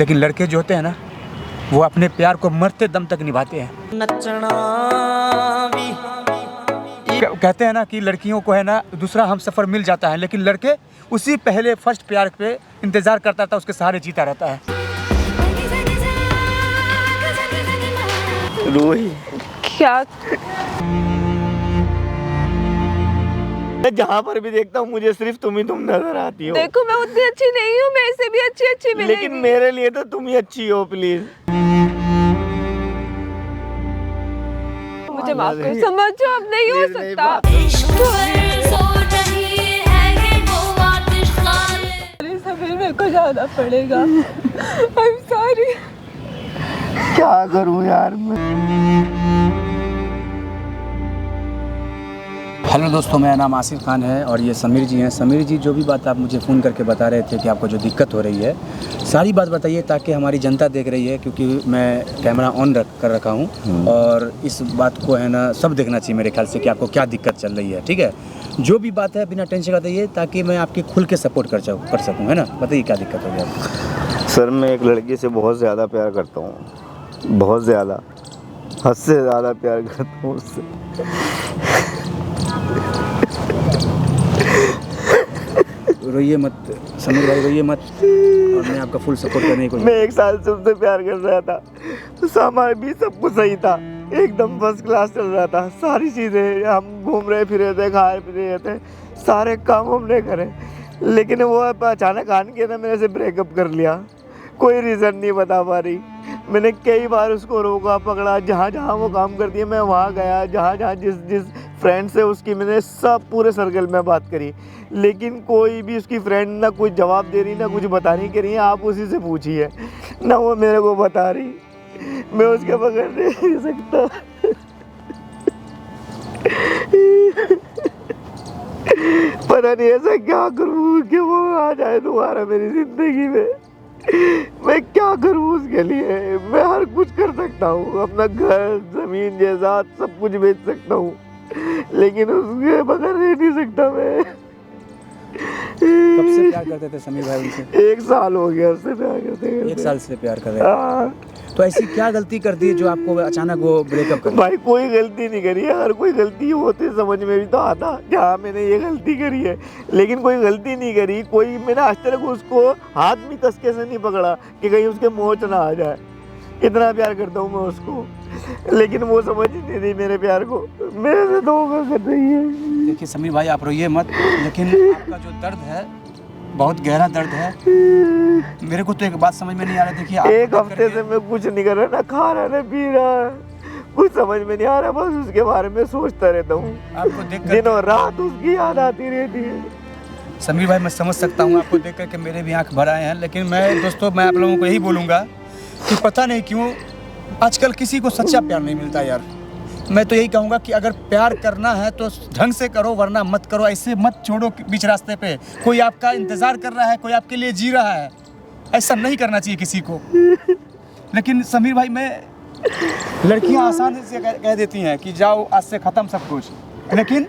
लेकिन लड़के जो होते हैं ना, वो अपने प्यार को मरते दम तक निभाते हैं। कहते हैं ना कि लड़कियों को है ना दूसरा हमसफर मिल जाता है, लेकिन लड़के उसी पहले फर्स्ट प्यार पे इंतजार करता था, उसके सहारे जीता रहता है। रूही, क्या? मैं जहाँ पर भी देखता हूँ मुझे सिर्फ तुम नजर आती हो। देखो मैं उतनी अच्छी नहीं हूँ, मैं इससे भी अच्छी मिलेगी। लेकिन मेरे लिए तो तुम ही अच्छी हो, प्लीज मुझे माफ कर, समझो अब नहीं हो सकता। समीर मेरे को जाना पड़ेगा। I'm sorry। क्या करूँ यार मैं। हेलो दोस्तों, मेरा नाम आसिफ खान है और ये समीर जी हैं। समीर जी, जो भी बात आप मुझे फ़ोन करके बता रहे थे कि आपको जो दिक्कत हो रही है, सारी बात बताइए ताकि हमारी जनता देख रही है, क्योंकि मैं कैमरा ऑन कर रखा हूँ और इस बात को है ना सब देखना चाहिए मेरे ख्याल से कि आपको क्या दिक्कत चल रही है। ठीक है, जो भी बात है बिना टेंशन का बताइए ताकि मैं आपके खुल के सपोर्ट कर सकूँ, है ना। बताइए क्या दिक्कत हो गया। सर, मैं एक लड़की से बहुत ज़्यादा प्यार करता हूँ, बहुत ज़्यादा, हद से ज़्यादा प्यार करता हूँ उससे। रोइए मत समीर भाई, रोइए मत, और मैं आपका फुल सपोर्ट करने की कोशिश। मैं 1 साल से उससे प्यार कर रहा था, तो सामान भी सब कुछ सही था, एकदम फर्स्ट क्लास चल रहा था। सारी चीज़ें, हम घूम रहे फिरे थे, खाए पी रहे थे, सारे काम हमने करे, लेकिन वो अचानक आन के ना मेरे से ब्रेकअप कर लिया। कोई रीज़न नहीं बता पा रही। मैंने कई बार उसको रोका पकड़ा, जहाँ जहाँ वो काम करती है मैं वहाँ गया, जहाँ जहाँ जिस फ्रेंड से उसकी मैंने सब पूरे सर्कल में बात करी, लेकिन कोई भी उसकी फ्रेंड ना कुछ जवाब दे रही, ना कुछ बता नहीं रही है। आप उसी से पूछिए, ना वो मेरे को बता रही, मैं उसके बगैर नहीं सकता। पता नहीं ऐसा क्या करूँ कि वो आ जाए दोबारा मेरी जिंदगी में। मैं क्या करूँ उसके लिए। मैं हर कुछ कर सकता हूँ, अपना घर, जमीन, जायदाद सब कुछ बेच सकता हूँ, लेकिन उसके बगैर रह नहीं सकता मैं। कब से प्यार करते थे समीर भाई उनसे? 1 साल हो गया उससे प्यार करते। 1 साल से प्यार कर रहे हैं। तो ऐसी क्या गलती कर दी जो आपको अचानक वो ब्रेकअप कर? भाई कोई गलती नहीं करी है, हर कोई गलती होती समझ में भी तो आता जहाँ मैंने ये गलती करी है, लेकिन कोई गलती नहीं करी। कोई मैंने आज तक उसको हाथ भी कसके से नहीं पकड़ा कि कहीं उसके मोच ना आ जाए। इतना प्यार करता हूँ मैं उसको, लेकिन वो समझ नहीं रही मेरे प्यार को, मेरे से धोखा कर रही है। देखिए समीर भाई, आप रोइए मत, लेकिन आपका जो दर्द है बहुत गहरा दर्द है। मेरे को तो एक बात समझ में नहीं आ रहा। देखिए 1 हफ्ते से मैं कुछ नहीं कर रहा, ना खा रहा ना पी रहा, कुछ समझ में नहीं आ रहा, बस उसके बारे में सोचता रहता हूँ। आपको देख दिनों रात उसकी याद आती रहती है। समीर भाई, मैं समझ सकता हूँ, आपको देख करके मेरे भी आंख भर आए हैं, लेकिन मैं आप लोगों को यही बोलूँगा कि पता नहीं क्यों आजकल किसी को सच्चा प्यार नहीं मिलता यार। मैं तो यही कहूँगा कि अगर प्यार करना है तो ढंग से करो, वरना मत करो। ऐसे मत छोड़ो बीच रास्ते पे। कोई आपका इंतज़ार कर रहा है, कोई आपके लिए जी रहा है, ऐसा नहीं करना चाहिए किसी को। लेकिन समीर भाई, लड़कियां आसानी से कह देती हैं कि जाओ आज से ख़त्म सब कुछ, लेकिन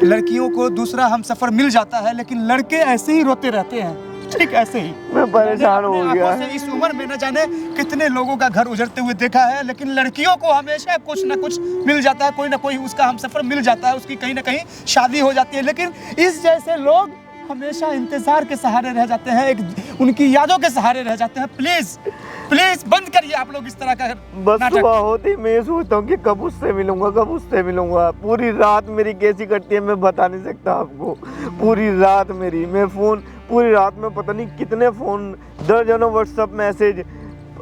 लड़कियों को दूसरा हमसफ़र मिल जाता है, लेकिन लड़के ऐसे ही रोते रहते हैं। ठीक ऐसे ही मैं परेशान हो गया। इस उम्र में न जाने कितने लोगों का घर उजड़ते हुए देखा है, लेकिन लड़कियों को हमेशा कुछ ना कुछ मिल जाता है, कोई ना कोई उसका हमसफर मिल जाता है, उसकी कहीं ना कहीं शादी हो जाती है। लेकिन इस जैसे लोग हमेशा इंतजार के सहारे रह जाते हैं, उनकी यादों के सहारे रह जाते हैं। प्लीज प्लीज बंद करिए आप लोग इस तरह का बस नाटक। सुबह होती मैं सोचता हूँ कि कब उससे मिलूंगा। पूरी रात मेरी कैसी कटती है मैं बता नहीं सकता आपको। पूरी रात मेरी, मैं फ़ोन पूरी रात में पता नहीं कितने फ़ोन, दर्जनों व्हाट्सअप मैसेज,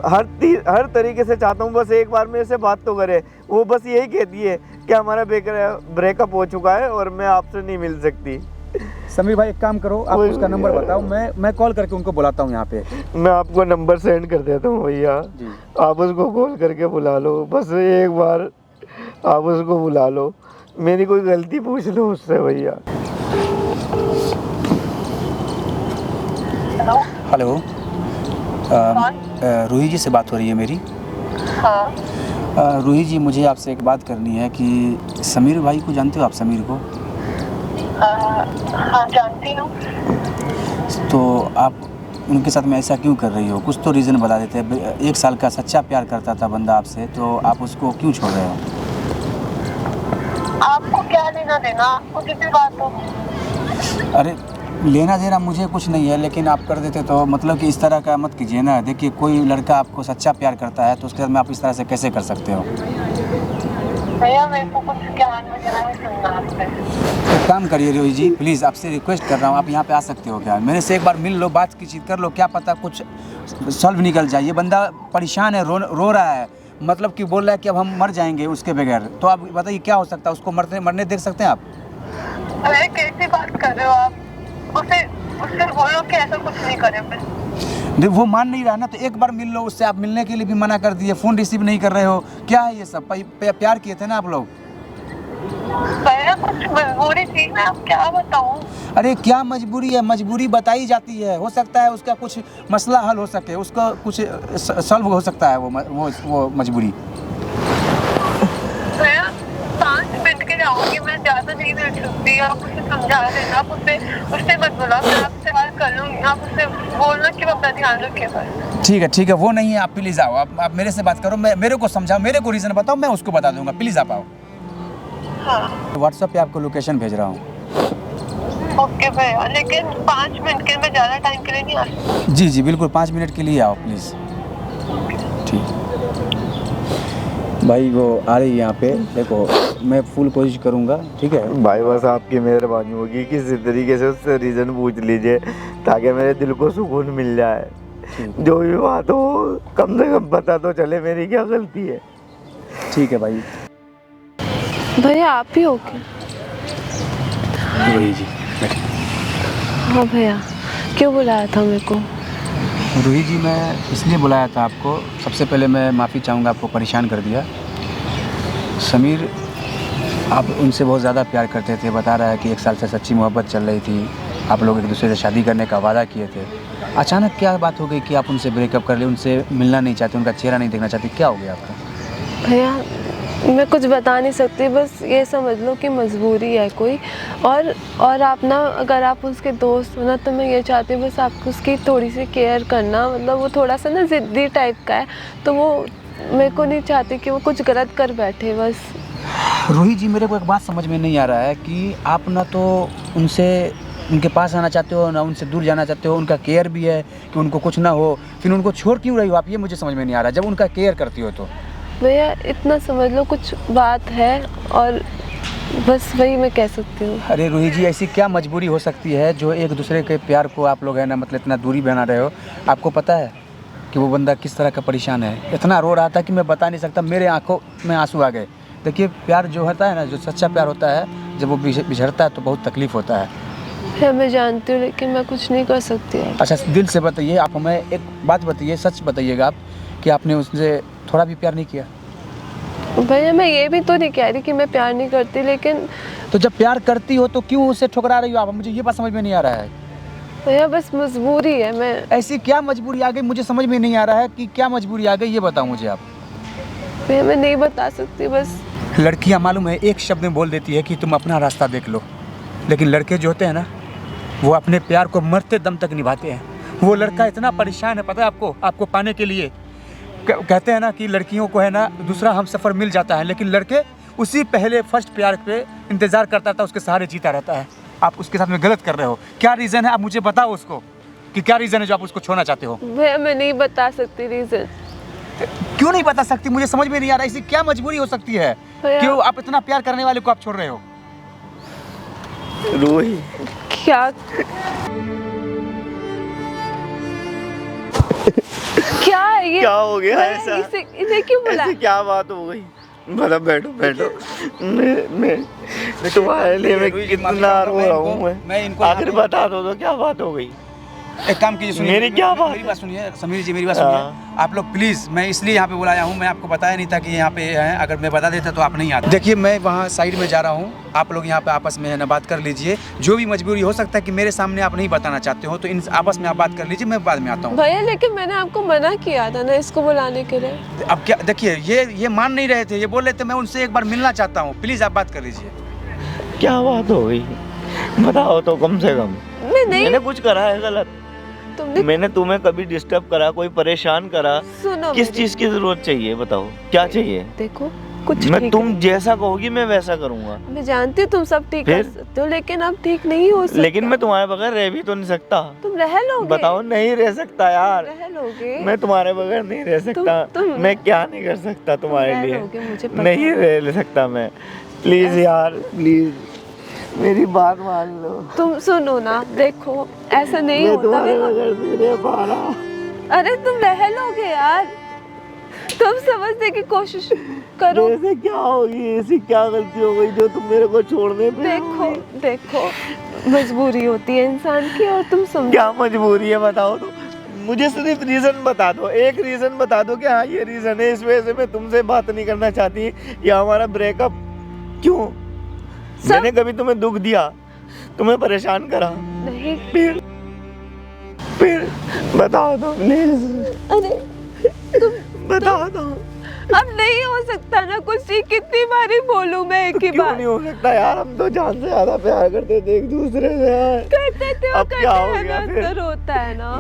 हर तरीके से चाहता हूँ बस एक बार मेरे से बात तो करे। वो बस यही कहती है कि हमारा ब्रेकअप हो चुका है और मैं आपसे नहीं मिल सकती। समीर भाई, एक काम करो, आप उसका नंबर बताओ, मैं कॉल करके उनको बुलाता हूँ यहाँ पे। मैं आपको नंबर सेंड कर देता हूँ भैया, आप उसको कॉल करके बुला लो। बस एक बार आप उसको बुला लो, मेरी कोई गलती पूछ लो उससे भैया। हेलो, रूही जी से बात हो रही है मेरी? हाँ। रूही जी, मुझे आपसे एक बात करनी है कि समीर भाई को जानते हो आप? समीर को? हाँ जानती हूँ। तो आप उनके साथ में ऐसा क्यों कर रही हो? कुछ तो रीज़न बता देते। 1 साल का सच्चा प्यार करता था बंदा आपसे, तो आप उसको क्यों छोड़ रहे हो? आपको क्या लेना देना, आपको किसी बात हो? अरे लेना देना मुझे कुछ नहीं है, लेकिन आप कर देते तो मतलब कि इस तरह का मत कीजिए ना। देखिए कोई लड़का आपको सच्चा प्यार करता है तो उसके साथ में आप इस तरह से कैसे कर सकते हो? भैया मेरे को कुछ ज्ञान वगैरह नहीं सुनना आपसे। एक काम करिए रोहित जी, प्लीज़ आपसे रिक्वेस्ट कर रहा हूँ, आप यहाँ पे आ सकते हो क्या? मेरे से एक बार मिल लो, बात की चीज़ कर लो, क्या पता कुछ सॉल्व निकल जाए। ये बंदा परेशान है, रो रहा है, मतलब कि बोल रहा है कि अब हम मर जाएंगे उसके बगैर। तो आप बताइए क्या हो सकता है? उसको मरने देख सकते हैं आप? अरे कैसी बात कर रहे हो आप? उससे बोलो कि ऐसा कुछ नहीं करे फिर। नहीं वो मान नहीं रहा ना, तो एक बार मिल लो उससे। आप मिलने के लिए भी मना कर दिए, फ़ोन रिसीव नहीं कर रहे हो, क्या है ये सब? प्यार किए थे ना आप लोग? भैया कुछ मजबूरी थी, मैं अब क्या बताऊं? अरे क्या मजबूरी है? मजबूरी बताई जाती है, हो सकता है उसका कुछ मसला हल हो सके, उसका कुछ सॉल्व हो सकता है वो मजबूरी। भैया 5 मिनट के जाऊंगी मैं, ज़्यादा नहीं बैठ सकती। आप उसे समझा देना, आप उससे मत बोला, मैं आपसे बात कर लूँगी। आप उससे बोलना कि वो अपना ध्यान रखे बस। ठीक है, वो नहीं है, आप प्लीज़ आओ, आप मेरे से बात करो, मेरे को समझाओ, मेरे को रीज़न बताओ, मैं उसको बता दूंगा। प्लीज़ आप आओ। हाँ व्हाट्सएप पे आपको लोकेशन भेज रहा हूँ। ओके भैया, लेकिन 5 मिनट के, मैं ज़्यादा टाइम के लिए नहीं आ सकती। जी बिल्कुल, 5 मिनट के लिए आओ प्लीज़। ठीक भाई, वो आ रही है यहाँ पे, देखो मैं फुल कोशिश करूँगा, ठीक है भाई बस आपकी मेहरबानी होगी, किसी तरीके से उससे रीज़न पूछ लीजिए ताकि मेरे दिल को सुकून मिल जाए। जो भी बात हो कम से कम पता तो चले मेरी क्या गलती है। ठीक है भाई। भैया आप ही हो क्या? रोहित जी बैठिए। हाँ भैया, क्यों बुलाया था मेरे को? रोहित जी मैं इसलिए बुलाया था आपको, सबसे पहले मैं माफ़ी चाहूँगा, आपको परेशान कर दिया। समीर आप उनसे बहुत ज़्यादा प्यार करते थे, बता रहा है कि 1 साल से सच्ची मोहब्बत चल रही थी, आप लोग एक दूसरे से शादी करने का वादा किए थे। अचानक क्या बात हो गई कि आप उनसे ब्रेकअप कर लिए, उनसे मिलना नहीं चाहते, उनका चेहरा नहीं देखना चाहती, क्या हो गया आपको? भैया मैं कुछ बता नहीं सकती, बस ये समझ लो कि मजबूरी है कोई। और आप ना, अगर आप उसके दोस्त हो ना, तो मैं ये चाहती हूँ बस आप उसकी थोड़ी सी केयर करना। मतलब वो थोड़ा सा ना ज़िद्दी टाइप का है, तो वो मेरे को नहीं चाहती कि वो कुछ गलत कर बैठे बस। रोहित जी मेरे को एक बात समझ में नहीं आ रहा है कि आप ना तो उनके पास आना चाहते हो, ना उनसे दूर जाना चाहते हो। उनका केयर भी है कि उनको कुछ ना हो, फिर उनको छोड़ क्यों रही हो आप? ये मुझे समझ में नहीं आ रहा, जब उनका केयर करती हो तो। भैया इतना समझ लो कुछ बात है, और बस वही मैं कह सकती हूँ। अरे रोहित जी ऐसी क्या मजबूरी हो सकती है जो एक दूसरे के प्यार को आप लोग है ना, मतलब इतना दूरी बना रहे हो? आपको पता है कि वो बंदा किस तरह का परेशान है? इतना रो रहा था कि मैं बता नहीं सकता, मेरे आंखों में आंसू आ गए। देखिए प्यार जो होता है ना, जो सच्चा प्यार होता है, जब वो बिछड़ता है तो बहुत तकलीफ़ होता है। भैया मैं जानती हूँ, लेकिन मैं कुछ नहीं कर सकती अब। अच्छा दिल से बताइए, आप हमें एक बात बताइए, सच बताइएगा आप कि आपने उससे थोड़ा भी प्यार नहीं किया? भैया मैं ये भी तो नहीं कह रही कि मैं प्यार नहीं करती, लेकिन तो जब प्यार करती हो तो क्यों उसे ठुकरा रही हो आप? मुझे ये बात समझ में नहीं आ रहा है। भैया बस मजबूरी है। मैं ऐसी क्या मजबूरी आ गई, मुझे समझ में नहीं आ रहा है कि क्या मजबूरी आ गई, ये बताओ मुझे आप। भैया मैं नहीं बता सकती बस। लड़कियां मालूम है एक शब्द में बोल देती है कि तुम अपना रास्ता देख लो, लेकिन लड़के जो होते हैं ना, वो अपने प्यार को मरते दम तक निभाते हैं। वो लड़का इतना परेशान है, पता है आपको पाने के लिए। कहते हैं ना कि लड़कियों को है ना दूसरा हमसफ़र मिल जाता है, लेकिन लड़के उसी पहले फर्स्ट प्यार पे इंतज़ार करता था, उसके सहारे जीता रहता है। आप उसके साथ में गलत कर रहे हो। क्या रीज़न है आप मुझे बताओ उसको, कि क्या रीज़न है जो आप उसको छोड़ना चाहते हो? भैया मैं नहीं बता सकती रीज़न। क्यों नहीं बता सकती? मुझे समझ में नहीं आ रहा, ऐसी क्या मजबूरी हो सकती है क्यों आप इतना प्यार करने वाले को आप छोड़ रहे हो? रोहित क्या क्या है ये? क्या हो गया ऐसा? इसे क्यों बुला? ऐसी क्या बात हो गई? मतलब बैठो। मैं तुम्हारे लिए मैं कितना रो रहा हूँ। मैं आखिर बता दो तो क्या बात हो गई? एक काम कीजिए, सुनिए मेरी क्या बात? मेरी बात सुनिए समीर जी, मेरी बात सुनिए। आप लोग प्लीज़, मैं इसलिए यहाँ पे बुलाया हूँ, मैं आपको बताया नहीं था कि यहाँ पे हैं। अगर मैं बता देता तो आप नहीं आते। देखिए मैं वहाँ साइड में जा रहा हूँ, आप लोग यहाँ पे आपस में है ना बात कर लीजिए। जो भी मजबूरी हो सकता है कि मेरे सामने आप नहीं बताना चाहते हो, तो इन आपस में आप बात कर लीजिए, मैं बाद में आता हूँ। भैया लेकिन मैंने आपको मना किया था ना इसको बुलाने के लिए। अब क्या, देखिए ये मान नहीं रहे थे, ये बोल रहे थे मैं उनसे एक बार मिलना चाहता हूँ, प्लीज़ आप बात कर लीजिए। क्या बात हो गई बताओ तो कम से कम। मैं नहीं, मैंने कुछ करा है गलत? तुमने मैंने तुम्हें कभी डिस्टर्ब करा, कोई परेशान करा? सुनो किस मेरी- चीज की जरूरत चाहिए बताओ, क्या चाहिए? देखो कुछ मैं ठीक तुम नहीं। जैसा कहोगी मैं वैसा करूंगा। मैं जानती हूँ तुम सब ठीक कर फिर? सकते हो, लेकिन अब ठीक नहीं हो सकता। लेकिन मैं तुम्हारे बगैर रह भी तो नहीं सकता। तुम रह लोगे? बताओ, नहीं रह सकता यार। रह लोगे? मैं तुम्हारे बगैर नहीं रह सकता। तुम- मैं क्या नहीं कर सकता तुम्हारे रह लिए? लोगे, मुझे पता नहीं है। रह सकता मैं। प्लीज यार, प्लीज मेरी बात मान लो। तुम सुनो ना, देखो ऐसा नहीं मैं होता। तुम्हारे देखो, बगैर नहीं रह पा रहा। अरे तुम रह लोगे यार, तुम समझने की कोशिश करो। ऐसे क्या होगी, ऐसी क्या गलती हो गई जो तुम मेरे को छोड़ने पे देखो होगी? देखो मजबूरी होती है इंसान की, और तुम समझो। क्या मजबूरी है बताओ तो। मुझे सिर्फ रीजन बता दो, एक रीजन बता दो कि हाँ ये रीजन है, इस वजह से मैं तुमसे बात नहीं करना चाहती, या हमारा ब्रेकअप क्यों? मैंने कभी तुम्हें दुख दिया, तुम्हें परेशान करा? नहीं। फिर बताओ तो प्लीज, अरे बताओ तो। अब नहीं हो सकता ना कुछ ही, कितनी बारी बोलूं मैं एक ही क्यों बार? नहीं हो सकता यार? हम तो जान से ज्यादा प्यार करते थे एक दूसरे से यार। करते थे, अब क्या हो करते गया हैं ना, फिर? अंदर होता है ना।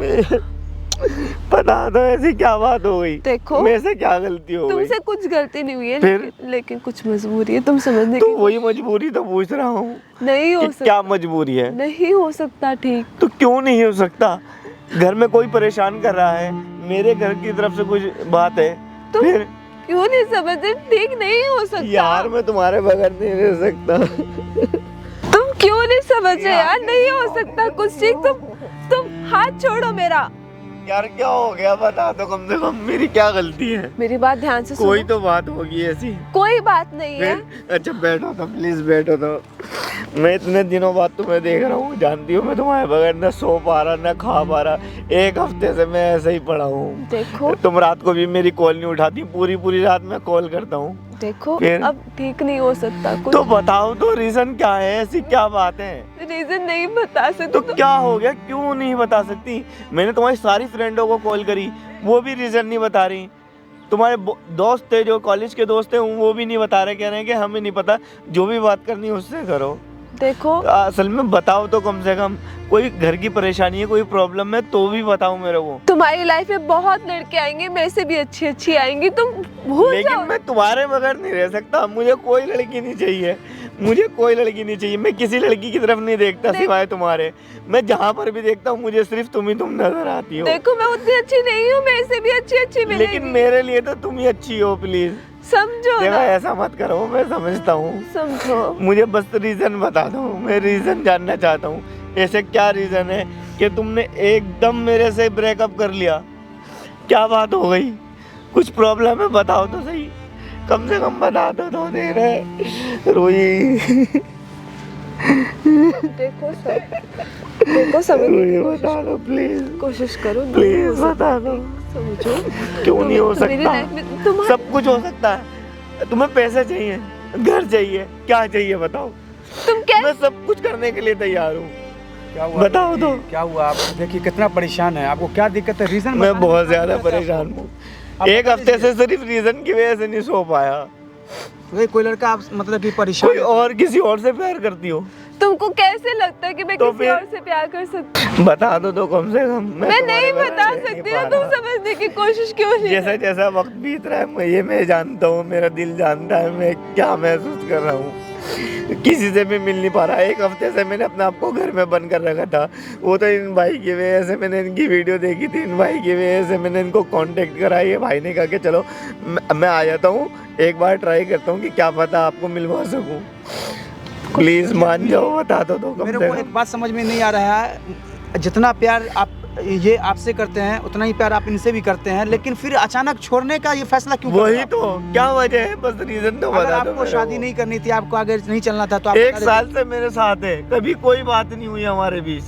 बता दो ऐसी क्या बात हो गई? देखो, मेरे से क्या गलती हो गई? तुमसे कुछ गलती नहीं हुई है, फिर? लेकिन कुछ मजबूरी है, तुम समझने तो की वही मजबूरी तो पूछ रहा हूँ नहीं हो कि सकता। क्या मजबूरी है? नहीं हो सकता ठीक। तो क्यों नहीं हो सकता? घर में कोई परेशान कर रहा है, मेरे घर की तरफ से कुछ बात है, तुम फिर क्यों नहीं समझते? ठीक नहीं हो सकता यार मैं तुम्हारे बगैर नहीं रह सकता। तुम क्यों नहीं समझ रहे यार? नहीं हो सकता कुछ ठीक। तुम हाथ छोड़ो मेरा। यार क्या हो गया बता दो कम से कम, मेरी क्या गलती है? मेरी बात ध्यान से सुनो। कोई तो बात होगी ऐसी। कोई बात नहीं है। फिर अच्छा बैठो तो, प्लीज बैठो तो। मैं इतने दिनों बाद तुम्हें देख रहा हूँ, जानती हूँ मैं तुम्हारे बगैर न सो पा रहा न खा पा रहा। एक हफ्ते से मैं ऐसे ही पड़ा हूँ। देखो तुम रात को भी मेरी कॉल नहीं उठाती, पूरी पूरी रात मैं कॉल करता हूँ। देखो फिर? अब ठीक नहीं हो सकता कुछ। तो बताओ तो रीजन क्या है, ऐसी क्या बात है? रीजन नहीं बता सकते तो क्या हो गया, क्यों नहीं बता सकती? मैंने तुम्हारी सारी फ्रेंडों को कॉल करी, वो भी रीजन नहीं बता रही। तुम्हारे दोस्त थे जो कॉलेज के दोस्त थे, वो भी नहीं बता रहे, कह रहे हैं कि हमें नहीं पता, जो भी बात करनी है उससे करो। देखो असल में बताओ तो कम से कम, कोई घर की परेशानी है, कोई प्रॉब्लम है तो भी बताओ मेरे को। तुम्हारी लाइफ में बहुत लड़के आएंगे, मेरे से भी अच्छी अच्छी आएंगी, तुम भूल लेकिन जाओ। मैं तुम्हारे बगैर नहीं रह सकता। मुझे कोई लड़की नहीं चाहिए, मुझे कोई लड़की नहीं चाहिए। मैं किसी लड़की की तरफ नहीं देखता सिवाय तुम्हारे। मैं जहाँ पर भी देखता हूँ मुझे सिर्फ तुम ही तुम नजर आती हो। देखो मैं उतनी अच्छी नहीं हूँ, मेरे से भी अच्छी मिलेगी। लेकिन मेरे लिए तो तुम ही अच्छी हो, प्लीज। समझो देखो ना, ऐसा मत करो, मैं समझता हूँ। समझो। मुझे बस रीजन बता दो, मैं रीजन जानना चाहता हूँ। ऐसे क्या रीजन है कि तुमने एकदम मेरे से ब्रेकअप कर लिया? क्या बात हो गई? कुछ प्रॉब्लम है बताओ तो सही, कम से कम बता दो। तो दे रहे रोई। देखो समझ रोई बता दो प्लीज, कोशिश करो। नहीं प्लीज हो सकता, बता दो। समझो। क्यों नहीं हो मेरी सकता? लाइफ में तुम सब कुछ हो सकता है। तुम्हें पैसे चाहिए, घर चाहिए, क्या चाहिए बताओ? क्या मैं सब कुछ करने के लिए तैयार हूँ। क्या हुआ? बताओ तो। क्या हुआ? आप देखिए कितना परेशान है, आपको क्या दिक्कत है? रीजन मैं बहुत ज्यादा परेशान हूँ। एक हफ्ते से सिर्फ रीजन की वजह से नहीं सो पाया। कोई लड़का आप मतलब कि परेशान कोई और किसी और से प्यार करती हो? तुमको कैसे लगता है कि मैं तो किसी फिर? और से प्यार कर सकती हूँ? बता दो तो कम से कम। मैं नहीं तुम्हारे बगैर बता रह नहीं सकती पा ना, तुम रहा। समझने की कोशिश क्यों नहीं? जैसा जैसा वक्त बीत रहा है मैं जानता हूँ, मेरा दिल जानता है मैं क्या महसूस कर रहा हूँ। किसी से भी मिल नहीं पा रहा। एक हफ्ते से मैंने अपने आप को घर में बंद कर रखा था। वो तो इन भाई की वजह से, मैंने इनकी वीडियो देखी थी, इन भाई की वजह से मैंने इनको कांटेक्ट करा। ये भाई ने कहा कि चलो मैं आ जाता हूँ, एक बार ट्राई करता हूँ कि क्या पता आपको मिलवा सकूँ। प्लीज मान जाओ, बता दो तो कम मेरे से को कम। एक बात समझ में नहीं आ रहा है, जितना प्यार आप ये आपसे करते हैं उतना ही प्यार आप इनसे भी करते हैं, लेकिन फिर अचानक छोड़ने का ये फैसला क्यों? वही तो, क्या वजह है? बस रीजन तो अगर बता दो। आपको शादी नहीं करनी थी, आपको आगे नहीं चलना था तो आप एक बता साल से मेरे साथ है, कभी कोई बात नहीं हुई हमारे बीच,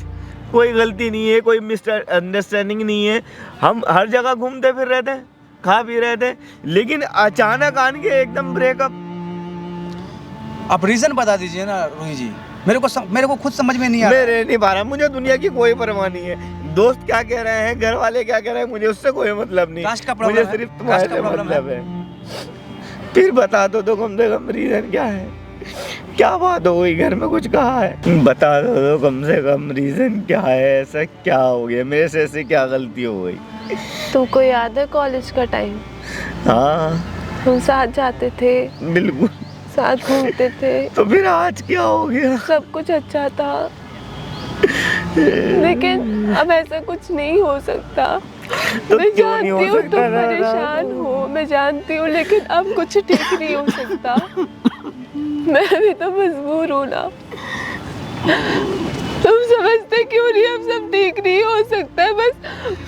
कोई गलती नहीं है, कोई मिसअंडरस्टैंडिंग नहीं है। हम हर जगह घूमते फिर रहे थे, खा पी रहे थे, लेकिन अचानक आन के एकदम ब्रेकअप। देते। आप रीजन बता दीजिए ना रोहित जी, मेरे को खुद समझ में नहीं आ रहा। मैं रह नहीं पा रहा, मुझे दुनिया की कोई परवाह नहीं है। दोस्त क्या कह रहे हैं, घर वाले क्या कह रहे हैं, मुझे उससे कोई मतलब नहीं। कास्ट का प्रॉब्लम मुझे है? सिर्फ कास्ट तुम्हारे का से प्रॉब्लम मतलब है। फिर बता दो तो कम से कम रीजन क्या है। क्या बात हो गई, घर में कुछ कहा है? बता दो कम से कम रीजन क्या है, ऐसा क्या हो गया, मेरे से ऐसे क्या गलती हो गई? तुमको याद है कॉलेज का टाइम? हाँ हम साथ जाते थे, बिल्कुल। साथ घूमते थे, तो फिर आज क्या हो गया? सब कुछ अच्छा था, लेकिन अब ऐसा कुछ नहीं हो सकता। तो मैं क्यों नहीं हो जानती हूँ सकता तुम ना? परेशान हो, मैं जानती हूँ, लेकिन अब कुछ ठीक नहीं हो सकता। मैं भी तो मजबूर हूँ ना। तुम समझते क्यों नहीं, अब सब ठीक नहीं हो सकता है। बस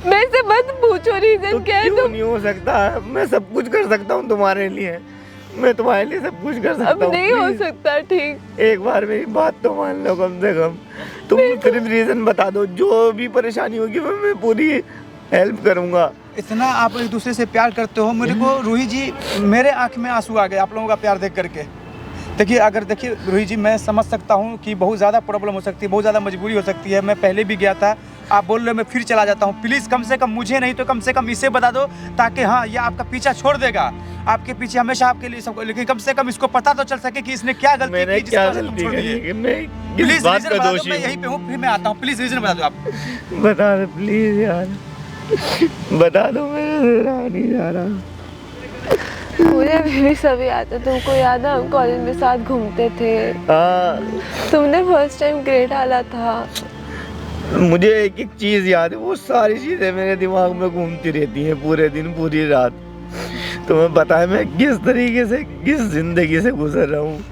मैं से मत पूछो रीजन तो क्या है। क्यों नहीं हो सकता? मैं सब कुछ कर सकता हूँ तुम्हारे लिए, मैं तुम्हारे लिए सब कुछ कर सकता हूँ। अब नहीं हो please। सकता, ठीक? एक बार मेरी बात तो मान लो कम से कम। तुम सिर्फ रीजन बता दो, जो भी परेशानी होगी मैं पूरी हेल्प करूंगा। इतना आप एक दूसरे से प्यार करते हो, मेरे को रूही जी, मेरे आंख में आंसू आ गए आप लोगों का प्यार देख करके। देखिए रूही जी, मैं समझ सकता हूँ कि बहुत ज़्यादा प्रॉब्लम हो सकती है, बहुत ज़्यादा मजबूरी हो सकती है। मैं पहले भी गया था, आप बोल रहे हो मैं फिर चला जाता हूँ। प्लीज़ कम से कम मुझे नहीं तो कम से कम इसे बता दो, ताकि हाँ ये आपका पीछा छोड़ देगा, आपके पीछे हमेशा आपके लिए सब, लेकिन कम से कम इसको पता तो चल सके कि इसने क्या गलती मैंने की क्या जिसकी वजह से तुम गलती छोड़ दिए। करी? मैं प्लीज़ किस बात रीजन का बता दो, दोषी मैं हूँ? यहीं पे हूँ, फिर मैं आता हूँ। प्लीज़ रीजन बता दो आप। बता दो प्लीज यार, बता दो, मेरे से रहा नहीं जा रहा। मुझे अभी भी सब याद है। तुमको याद है हम कॉलेज में साथ घूमते थे? हाँ तुमने फर्स्ट टाइम ग्रेड डाला था। मुझे एक एक चीज याद है, वो सारी चीजें मेरे दिमाग में घूमती रहती हैं पूरे दिन पूरी रात। तुम्हें पता है मैं किस तरीके से, किस जिंदगी से गुजर रहा हूँ,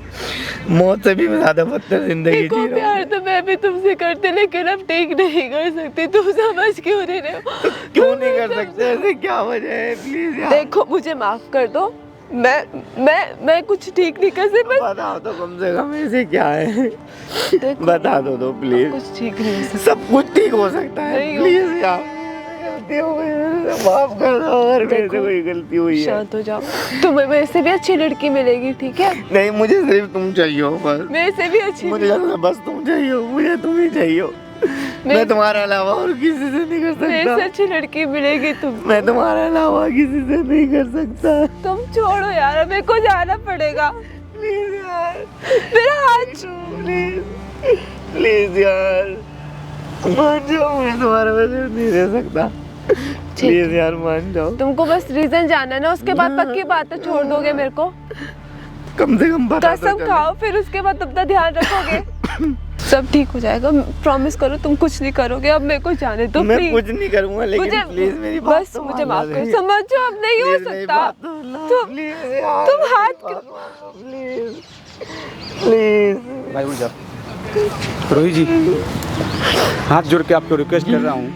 मौत से भी ज्यादा बदतर जिंदगी देखो जी रहा प्यार हूँ। तो मैं भी तुमसे करती, लेकिन अब ठीक नहीं कर सकती। तुम समझ क्यों नहीं रहे हो? क्यों नहीं कर सकते? ऐसे क्या वजह है? प्लीज यार देखो मुझे माफ कर दो, मैं कुछ ठीक नहीं कर सकती। बताओ तो कम से कम ऐसे क्या है, देखो बता दो प्लीज। कुछ ठीक नहीं हो सकता। सब कुछ ठीक हो सकता है, नहीं हो- प्लीज यार। गलती हो गई, माफ कर दो अगर मेरे से देखो, कोई गलती हुई है। शांत हो जाओ। तुम्हें मेरे से भी अच्छी लड़की मिलेगी, ठीक है? नहीं, मुझे सिर्फ तुम चाहिए हो बस। मेरे से भी अच्छी मुझे बस तुम चाहिए हो, मुझे तुम ही चाहिए हो। मैं तुम्हारे अलावा और किसी से नहीं कर मेरे से सकता। अच्छी लड़की मिलेगी तुम। मैं तुम्हारे अलावा किसी से नहीं कर सकता। तुम छोड़ो यार, मेरे को जाना पड़ेगा। प्लीज यार, मेरा हाथ प्लीज प्लीज यार मान जाओ, मैं तुम्हारे वजह नहीं रह सकता। प्लीज यार मान जाओ। तुमको बस रीजन जानना है ना, उसके बाद पक्की बात है, छोड़ दोगे मेरे को? कम से कम बता दो। कसम खाओ, फिर उसके बाद अपना ध्यान रखोगे। सब ठीक हो जाएगा, प्रॉमिस करो। तुम कुछ नहीं करोगे, अब मेरे को जाने दो मैं प्लीज। कुछ नहीं करूंगा, लेकिन मुझे प्लीज मेरी बात बस तो मुझे मान माफ लो। करो, समझो अब नहीं हो प्लीज मेरी सकता। बात तो लो, तुम- प्लीज यार, तुम हाथ मेरी बात मान लो, प्लीज प्लीज। भाई उठ जाओ। रोहित जी, हाथ जोड़ के आपको रिक्वेस्ट कर रहा हूँ,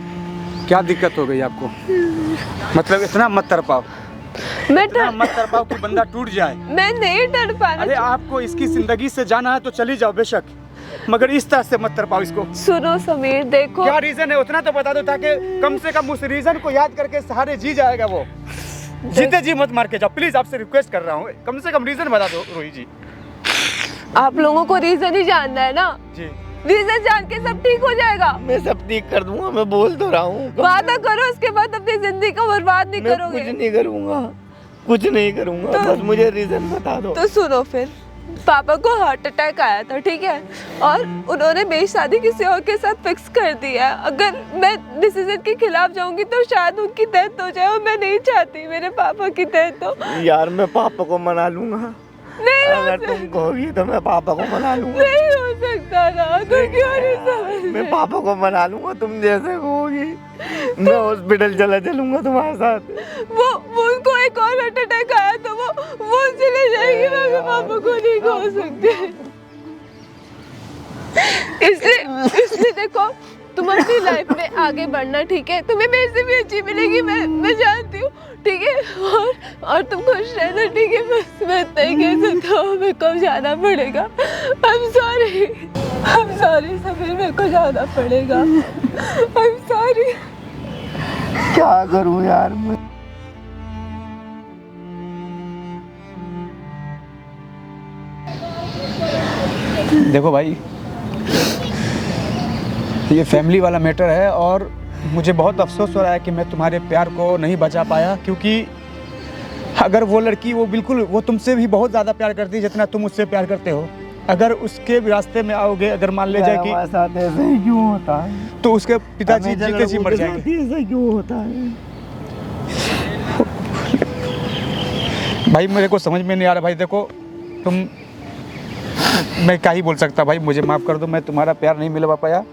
क्या दिक्कत हो गई आपको? मतलब इतना मत तड़पाओ, मैं इतना मत तड़पाओ कि बंदा टूट जाए। मैं नहीं डर पाना। अरे आपको इसकी जिंदगी से जाना है तो चली जाओ बेशक, मगर इस तरह से मत तड़पाओ इसको। सुनो समीर, देखो क्या रीजन है उतना तो बता दो, ताकि कम से कम उस रीजन को याद करके सहारे जी जाएगा वो। जीते जी मत मार के जाओ, प्लीज आपसे रिक्वेस्ट कर रहा हूँ, कम से कम रीजन बता दो रोहित जी। आप लोगों को रीजन ही जानना है ना, जी रीजन जान के सब ठीक हो जाएगा। मैं सब ठीक कर दूंगा, मैं बोल तो रहा हूँ। वादा करो, उसके बाद अपनी जिंदगी को बर्बाद नहीं मैं करोगे। कुछ नहीं करूंगा, कुछ नहीं करूंगा, तो- बस मुझे रीजन बता दो। तो सुनो, फिर पापा को हार्ट अटैक आया था, ठीक है, और उन्होंने मेरी शादी किसी और के साथ फिक्स कर दिया है। अगर मैं डिसीजन के खिलाफ जाऊंगी तो शायद उनकी डेथ हो जाए, और मैं नहीं चाहती मेरे पापा की डेथ हो। यार मैं पापा को मना लूंगा, नहीं हो अगर तुम कहोगी तो मैं पापा को मना लूंगा। नहीं हो सकता ना, तो क्यों नहीं समझ मैं पापा को मना लूंगा, तुम जैसे कहोगी। मैं हॉस्पिटल चला चलूंगा तुम्हारे साथ। वो उनको एक और हार्ट अटैक आया तो वो चले जाएगी, मैं अपने पापा को नहीं खो सकती। इसलिए देखो, तुम अपनी लाइफ में आगे बढ़ना, ठीक है? तुम्हें मेरे से भी अच्छी मिलेगी, मैं जानती हूँ, ठीक है? और तुम खुश रहना, ठीक है? बस मैं इतना ही कह सकता हूँ, मेरे को जाना पड़ेगा। I'm sorry समीर, मेरे को जाना पड़ेगा। I'm sorry। क्या करूं यार मैं? देखो भाई, ये फैमिली वाला मैटर है, और मुझे बहुत अफसोस हो रहा है कि मैं तुम्हारे प्यार को नहीं बचा पाया, क्योंकि अगर वो लड़की वो बिल्कुल वो तुमसे भी बहुत ज़्यादा प्यार करती है जितना तुम उससे प्यार करते हो, अगर उसके भी रास्ते में आओगे, अगर मान ले जाए कि हमारे साथ ऐसे ही क्यों होता है? तो उसके पिताजी हमेशा जीते जी लड़कों मर के जाएंगे। साथ ही ऐसा क्यों होता है? भाई मेरे को समझ में नहीं आ रहा भाई। देखो तुम, मैं क्या ही बोल सकता भाई, मुझे माफ़ कर दो, मैं तुम्हारा प्यार नहीं मिलवा पाया।